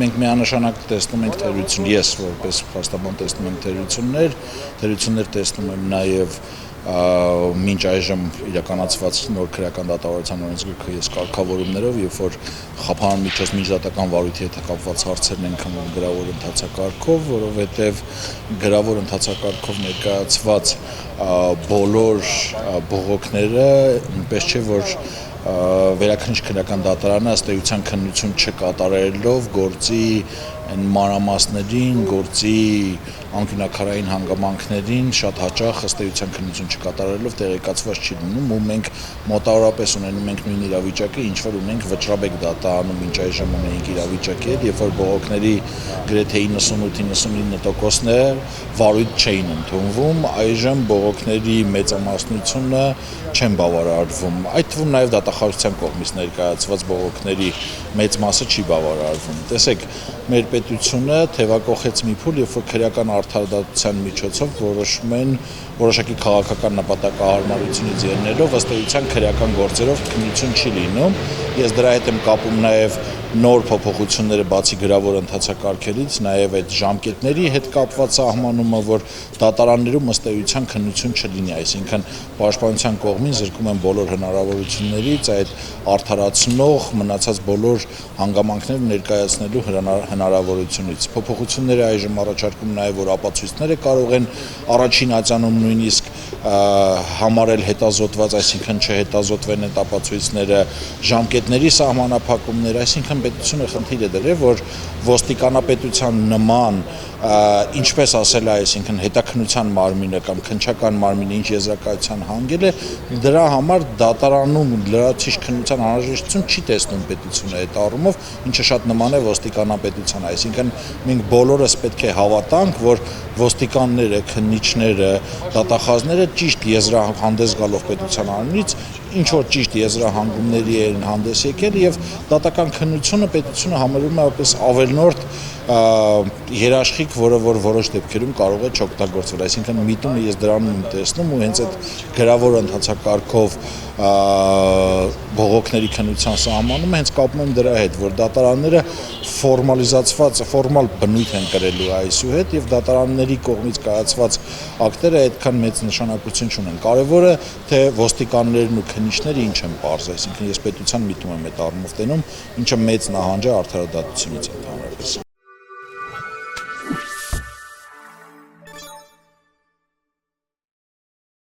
մենք միանշանակ տեսնում ենք թերություն, ես որպես փաստաբան տեսնում եմ թերություններ տեսնում եմ նաև մինչ այժմ իրականացված նոր քրեական դատավարության օրենսգրքը ես կարգավորումներով, երբ որ խափանան միջոց միջդատական վարույթի հետ կապված հարցերն են քննում գրավոր ընթացակարգով, որովհետև գրավոր ընթացակարգով ներկայացված բոլոր բողոքները այնպես չէ, որ վերաքննիչ քննական դատարանը ըստ էության քննություն չկատարելով գործի այն մանրամասներին, գործի անկյունաքարային հանգամանքներին շատ հաճախ ըստ էության քննություն չկատարելով տեղեկացված չի լինում ու մենք մոտավորապես ունենում ենք նույն իրավիճակը, ինչ որ ունենք Վճռաբեկ դատարանում մինչ այժմ ունեինք իրավիճակի հետ, երբ որ բողոքների գրեթե 98-99%-ները վարույթ չէին ընդունվում, այժմ բողոքների մեծամասնությունը չեն բավարարվում։ Այդ թվում նաև դատախազության կողմից ներկայացված բողոքների մեծ մասը չի բավարարվում։ Տեսեք, մեր պետությունը թևակողեց մի փուլ, երբ որ քրեական արդարադատության միջոցով որոշում են որոշակի քաղաքական նպատակահարմարությունից ելնելով ըստ էության քրեական գործերով քննություն չի լինում։ Ես դրա հետ եմ կապում նաև նոր փոփոխությունները բացի գրավոր ընթացակարգերից, նաև այդ ժամկետների հետ կապված սահմանումը, որ դատարաններում ըստ էության քննություն չլինի, այսինքն պաշտպանության կողմին զրկում են բոլոր հնարավորություններից այդ արդարացնող մնացած բոլոր հանգամանքները ներկայացնելու հնարավորությունից։ Փոփոխությունները այժմ առաջարկում նաև որ ապացույցները կարող են առաջին ացանում նույնիսկ համարել հետազոտված, այսինքն չհետազոտվեն այդ ապացույցները, ժամկետների սահմանափակումներ, այսինքն պետությունը խնդիր է դրել, որ ոստիկանապետության նման, ինչպես ասել է, այսինքն հետաքննության մարմինը կամ քննչական մարմինը ինչ եզրակացության հանգել է, դրա համար դատարանում լրացուցիչ քննության անհրաժեշտություն չի տեսնում պետությունը այդ առումով, ինչը շատ նման է ոստիկանապետության, այսինքն մենք բոլորս պետք է հավատանք, որ ոստիկանները, քննիչները, դատախազները ճիշտ եզրահանդես գալով պետության անունից ինչ որ ճիշտ եզրահանգումների են հանդես եկել եւ դատական քննությունը պետությունը համարում է որպես ավելնորդ երաշխիք, որը որ որոշ դեպքերում կարող է չօգտագործվել, այսինքն միտումը ես դրանում եմ տեսնում ու հենց այդ գրավոր ընթացակարգով բողոքների քննության սահմանումը հենց կապում եմ դրա հետ, որ դատարանները ֆորմալ բնույթ են կրելու այսուհետ եւ դատարանների կողմից կայացված ակտերը այդքան մեծ նշանակություն չունեն։ Կարևորը թե ոստիկաններն ու քննիչները ինչ են պարզ, այսինքն ես պետության միտում եմ այդ առումով տենում, ինչը մեծ նահանջ է արդարադատությունից ընդհանրապես։